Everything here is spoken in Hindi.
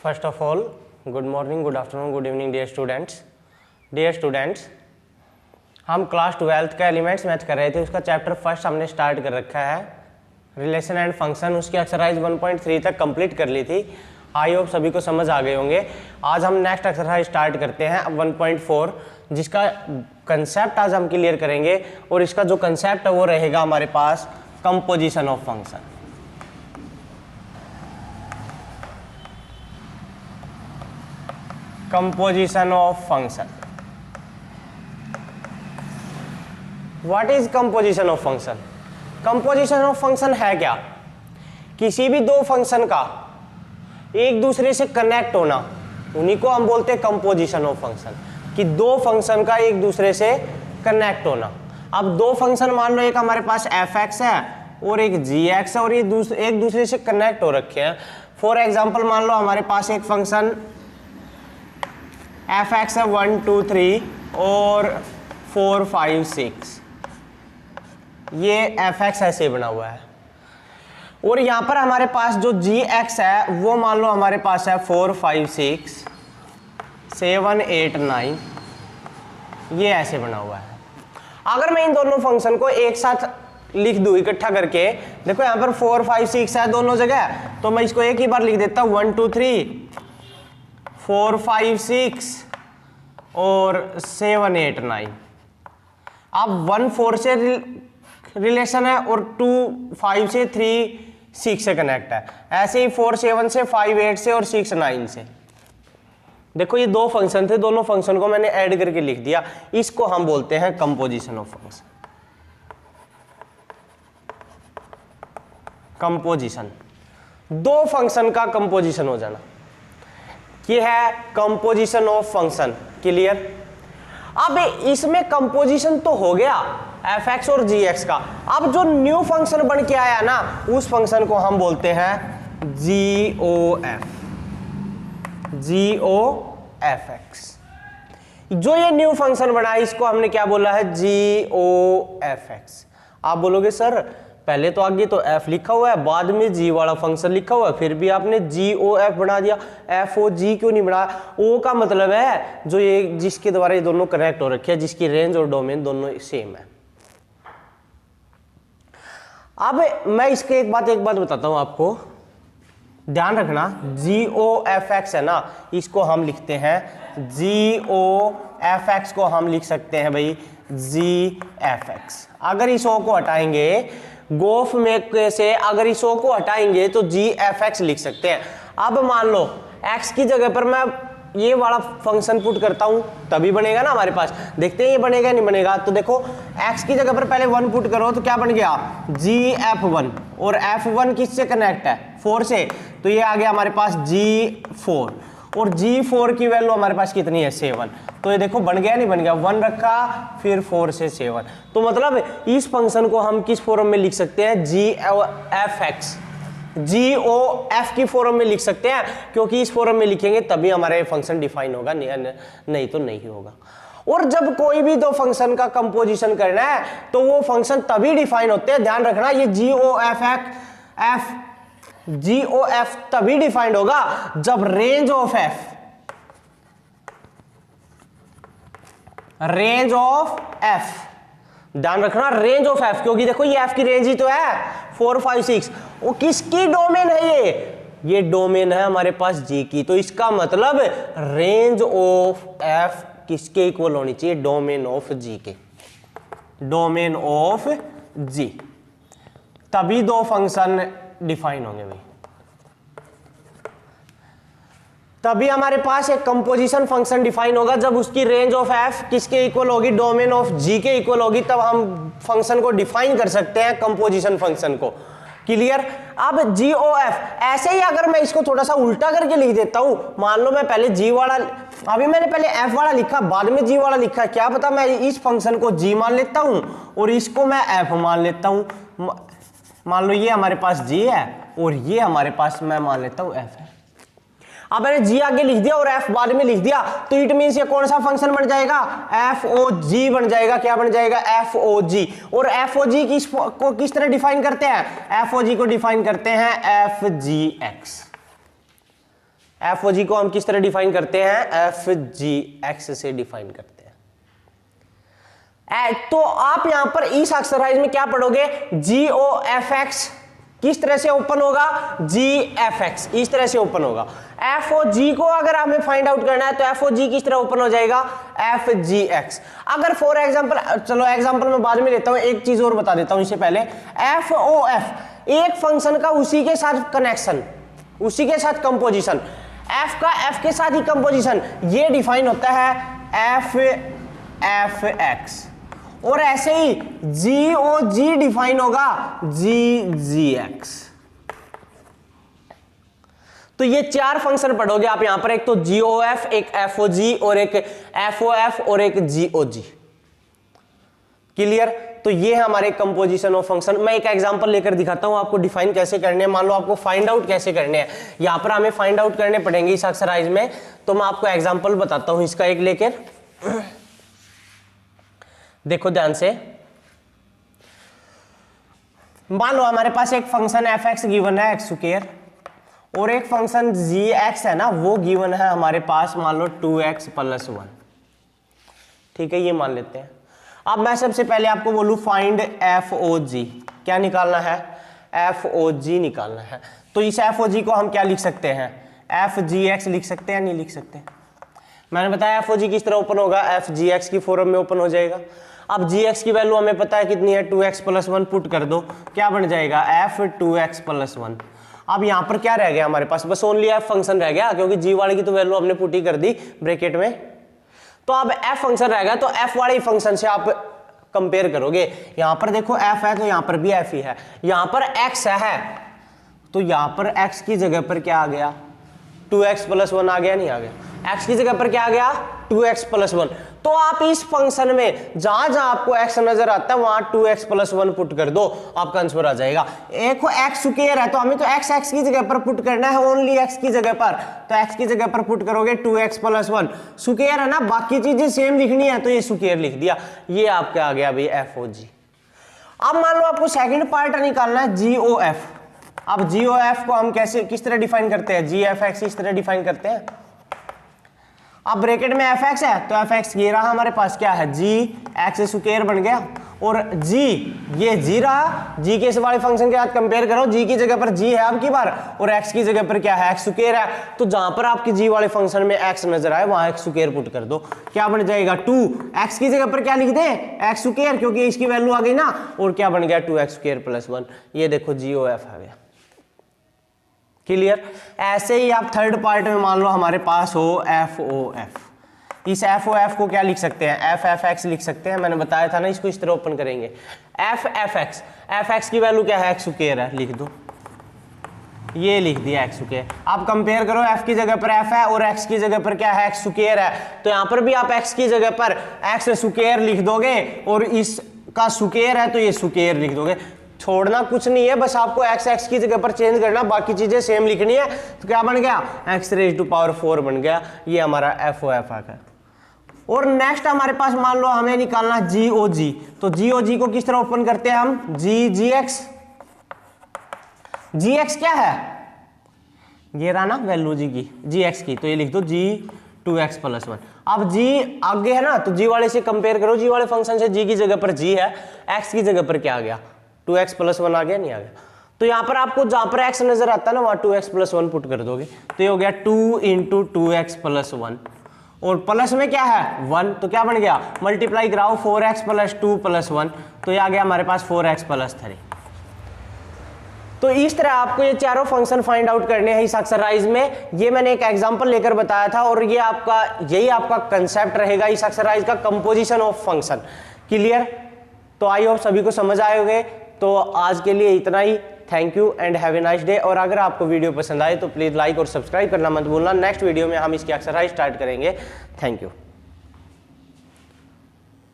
First of all good morning, good afternoon, good evening dear students. हम क्लास 12th का एलिमेंट्स मैथ कर रहे थे, उसका चैप्टर फर्स्ट हमने स्टार्ट कर रखा है रिलेशन एंड फंक्शन। उसकी एक्सरसाइज 1.3 तक कंप्लीट कर ली थी। आई होप सभी को समझ आ गए होंगे। आज हम नेक्स्ट एक्सरसाइज स्टार्ट करते हैं 1.4, जिसका कंसेप्ट आज हम क्लियर करेंगे। और इसका जो कंसेप्ट है वो रहेगा हमारे पास composition of function. Composition of function. What is composition of function? Composition of function है क्या? किसी भी दो फंक्शन का एक दूसरे से कनेक्ट होना, उन्हीं को हम बोलते हैं कंपोजिशन ऑफ फंक्शन। कि दो फंक्शन का एक दूसरे से कनेक्ट होना। अब दो फंक्शन मान लो, एक हमारे पास f(x) है और एक g(x) है, और ये एक दूसरे से कनेक्ट हो रखे हैं। फॉर एग्जांपल मान लो हमारे पास एक फंक्शन f(x) है 1 2 3 और 4 5 6। ये f(x) ऐसे बना हुआ है। और यहां पर हमारे पास जो g(x) है वो मान लो हमारे पास है 4 5 6 7 8 9। ये ऐसे बना हुआ है। अगर मैं इन दोनों फंक्शन को एक साथ लिख दूं इकट्ठा करके, देखो यहां पर 4 5 6 है दोनों जगह, तो मैं इसको एक ही बार लिख देता हूं 1 2 3 4 5 6 और 7 8 9। अब 1 4 से रिलेशन है और 2 5 से 3 6 से कनेक्ट है। ऐसे ही 4 7 से 5 8 से और 6 9 से। देखो ये दो फंक्शन थे, दोनों फंक्शन को मैंने ऐड करके लिख दिया। इसको हम बोलते हैं कंपोजिशन ऑफ फंक्शन। कंपोजिशन, दो फंक्शन का कंपोजिशन हो जाना, ये है कंपोजिशन ऑफ फंक्शन। क्लियर? अब इसमें कंपोजिशन तो हो गया f(x) और g(x) का। अब जो न्यू फंक्शन बन के आया ना, उस फंक्शन को हम बोलते हैं g(f)(x). जो ये न्यू फंक्शन बना है इसको हमने क्या बोला है? g(f)(x). आप बोलोगे सर पहले तो आगे तो f लिखा हुआ है, बाद में g वाला फंक्शन लिखा हुआ है, फिर भी आपने g(o)(f) बना दिया, f(o)(g) क्यों नहीं बनाया? o का मतलब है जो ये जिसके द्वारा ये दोनों कनेक्ट हो रखे हैं, जिसकी रेंज और डोमेन दोनों सेम है। अब मैं इसके एक बात बताता हूं आपको, ध्यान रखना। g(o)(f)(x) है ना, इसको हम लिखते हैं g(o)(f)(x) को हम लिख सकते हैं भाई g(f)(x). अगर इस o को हटाएंगे गोफ में से, अगर इस o को हटाएंगे तो g(f)(x) लिख सकते हैं। अब मान लो x की जगह पर मैं ये वाला फंक्शन पुट करता हूं, तभी बनेगा ना हमारे पास। देखते हैं ये बनेगा नहीं बनेगा। तो देखो x की जगह पर पहले 1 पुट करो तो क्या बन गया? g(f)(1). और f(1) किससे कनेक्ट है? 4 से, तो ये आ गया हमारे पास g(4). और g(4) की वैल्यू हमारे पास कितनी है? 7। तो ये देखो बन गया नहीं बन गया? 1 रखा फिर 4 से 7। तो मतलब इस फंक्शन को हम किस फॉर्म में लिख सकते हैं? g(f)(x), g(o)(f) की फॉर्म में लिख सकते हैं, क्योंकि इस फॉर्म में लिखेंगे तभी हमारे फंक्शन डिफाइन होगा, नहीं तो नहीं होगा। और जब कोई भी दो फंक्शन का कंपोजिशन करना है तो वो फंक्शन तभी डिफाइन होते हैं। ध्यान रखना, ये g(o)(f) तभी डिफाइंड होगा जब रेंज ऑफ f, ध्यान रखना रेंज ऑफ f, क्योंकि देखो ये f की रेंज ही तो है 4 5 6। वो किसकी डोमेन है? ये डोमेन है हमारे पास g की। तो इसका मतलब रेंज ऑफ f किसके इक्वल होनी चाहिए? डोमेन ऑफ g के, डोमेन ऑफ g। तभी दो फंक्शन डिफाइन होंगे भाई, तभी हमारे पास एक कंपोजिशन फंक्शन डिफाइन होगा जब उसकी रेंज ऑफ f किसके इक्वल होगी? डोमेन ऑफ g के इक्वल होगी। तब हम फंक्शन को डिफाइन कर सकते हैं, कंपोजिशन फंक्शन को। क्लियर? अब g(o)(f) ऐसे ही अगर मैं इसको थोड़ा सा उल्टा करके लिख देता हूं, मान लो मैं पहले g वाला, अभी मैंने पहले f वाला लिखा बाद में g वाला लिखा, क्या पता मैं इस फंक्शन को g मान लेता हूं और इसको मैं f मान लेता हूं। मान लो ये हमारे पास g है और ये हमारे पास मैं मान लेता हूं f है। अब मैंने g आगे लिख दिया और f बाद में लिख दिया, तो इट मींस ये कौन सा फंक्शन बन जाएगा? f(o)(g) बन जाएगा। क्या बन जाएगा? f(o)(g). और f(o)(g) को किस तरह डिफाइन करते हैं? f(o)(g) को डिफाइन करते हैं f(g)(x). एफ ओ जी को हम किस तरह डिफाइन करते हैं, एफ जी एक्स से डिफाइन करते हैं। तो आप यहां पर इस एक्सरसाइज में क्या पढ़ोगे, जी ओ एफ एक्स किस तरह से ओपन होगा, जी एफ एक्स इस तरह से ओपन होगा। एफ ओ जी को अगर हमें फाइंड आउट करना है तो एफ ओ जी किस तरह ओपन हो जाएगा, एफ जी एक्स। अगर फॉर एग्जांपल, चलो एग्जांपल मैं बाद में लेता हूं, एक चीज और बता देता हूं इससे पहले, एफ ओ एफ एक फंक्शन का उसी के साथ कनेक्शन, उसी के साथ कंपोजिशन, एफ का एफ के साथ ही कंपोजिशन, ये डिफाइन होता है एफ एफ एक्स। और ऐसे ही जी ओ जी डिफाइन होगा जी जी एक्स। तो ये चार फंक्शन पढ़ोगे आप यहां पर, एक तो जी ओ एफ, एक एफ ओ जी और एक एफ ओ एफ और एक जी ओ जी। क्लियर? तो ये है हमारे कंपोजिशन ऑफ फंक्शन। मैं एक एग्जांपल लेकर दिखाता हूं आपको डिफाइन कैसे करने हैं। मान लो आपको फाइंड आउट कैसे करने हैं, यहां पर हमें फाइंड आउट करने पड़ेंगे इस एक्सरसाइज में। तो मैं आपको एग्जांपल बताता हूं इसका एक लेकर, देखो ध्यान से। मान लो हमारे पास एक फंक्शन एफ एक्स गिवन है एक्स स्क्वायर, और एक फंक्शन जी एक्स है ना वो गिवन है हमारे पास, मान लो 2x + 1। ठीक है, ये मान लेते हैं। अब मैं सबसे पहले आपको बोलूं फाइंड एफ ओ जी, क्या निकालना है, एफ ओ जी निकालना है। तो इस एफ ओ जी को हम क्या लिख सकते हैं, एफ जी एक्स लिख सकते हैं, नहीं लिख सकते? मैंने बताया एफ ओ जी किस तरह ओपन होगा, एफ जी एक्स की फॉर्म में ओपन हो जाएगा। अब जी एक्स की वैल्यू हमें पता है कितनी है, 2x + 1 पुट कर दो, क्या बन जाएगा, एफ 2x + 1। अब यहां पर क्या रह गया हमारे पास, बस ओनली एफ फंक्शन रह गया, क्योंकि जी वाले की तो वैल्यू हमने पुट ही कर दी ब्रैकेट में। तो अब एफ फंक्शन रह गया, तो एफ वाले फंक्शन से आप कंपेयर करोगे। यहां पर देखो एफ है तो यहां पर भी एफ ही है, यहां पर एक्स है तो यहां पर एक्स की जगह पर क्या आ गया, 2x + 1 आ गया, नहीं आ गया? x की जगह पर क्या आ गया, 2x + 1। तो आप इस फंक्शन में जहां जहां आपको x नजर आता है वहां 2x + 1 पुट कर दो, आपका आंसर आ जाएगा। एक x स्क्वायर है तो हमें तो x की जगह पर पुट करना है, ओनली x की जगह पर, तो x की जगह पर पुट करोगे 2x + 1। स्क्वायर है ना, बाकी चीजें सेम लिखनी है तो ये स्क्वायर लिख दिया, ये आपका आ गया भाई एफ ओ जी। अब मान लो आपको सेकंड पार्ट निकालना है जी ओ एफ। अब जी ओ एफ को हम कैसे किस तरह डिफाइन करते हैं, जी एफ एक्स इस तरह डिफाइन करते हैं। अब ब्रैकेट में एफ एक्स है तो एफ एक्स ये रहा हमारे पास, क्या है, जी एक्स स्क्वायर बन गया, और जी ये जी रहा, जी के वाले फंक्शन के साथ कंपेयर करो, जी की जगह पर जी है आपकी बार, और एक्स की जगह पर क्या है, एक्स स्क्वायर है। तो जहां पर आपकी जी वाले फंक्शन में एक्स नजर आए वहां एक्स स्क्वायर पुट कर दो, क्या बन जाएगा, 2। एक्स की जगह पर क्या लिख दे, एक्स स्क्वायर, क्योंकि इसकी वैल्यू आ गई ना, और क्या बन गया, 2x² + 1। ये देखो जी ओ एफ आ गया। क्लियर? ऐसे ही आप थर्ड पार्ट में मान लो हमारे पास हो एफ ओ एफ, इस एफ ओ एफ को क्या लिख सकते हैं, एफ एफ एक्स लिख सकते हैं। मैंने बताया था ना, इसको इस तरह ओपन करेंगे, F F x, F x की वैल्यू क्या है, एक्स स्क्वायर है, लिख दो, ये लिख दिया एक्स स्क्वायर। आप कंपेयर करो, एफ की जगह पर एफ है और एक्स की जगह पर क्या है, एक्स स्क्वायर है, तो यहां पर भी आप एक्स की जगह पर एक्स स्क्वायर लिख दोगे, और इसका स्क्वायर है तो ये स्क्वायर लिख दोगे। छोड़ना कुछ नहीं है, बस आपको एक्स एक्स की जगह पर चेंज करना, बाकी चीजें सेम लिखनी है। तो क्या बन गया, x⁴ बन गया, ये हमारा एफ ओ एफ आ गया। और नेक्स्ट हमारे पास मान लो हमें निकालना जी ओ जी, तो जी ओ जी को किस तरह ओपन करते हैं हम, जी जी एक्स। जी एक्स क्या है, ये रहा ना वैल्यू जी की, जी एक्स की, तो ये लिख दो जी 2x + 1। अब जी आगे है ना, तो जी वाले से कंपेयर करो, जी वाले फंक्शन से जी की जगह पर जी है, एक्स की जगह पर क्या आ गया, 2x + 1 आ गया, नहीं आ गया? तो यहां पर आपको जहां पर x नजर आता है ना वहां 2x + 1 पुट कर दोगे, तो ये हो गया 2 × 2x + 1, और प्लस में क्या है 1, तो क्या बन गया, मल्टीप्लाई कराओ 4x + 2 + 1, तो ये आ गया हमारे पास 4x + 3। तो इस तरह आपको ये चारों फंक्शन फाइंड आउट करने हैं इस एक्सरसाइज में। ये मैंने एक एग्जांपल लेकर बताया था, और ये आपका यही आपका कंसेप्ट रहेगा इस एक्सरसाइज का, कंपोजिशन ऑफ फंक्शन। क्लियर? तो आई होप सभी को समझ आए होंगे। तो आज के लिए इतना ही, thank you and have a nice day. और अगर आपको वीडियो पसंद आए तो प्लीज़ लाइक और सब्सक्राइब करना मत भूलना। नेक्स्ट वीडियो में हम इसकी एक्सरसाइज स्टार्ट करेंगे। Thank you.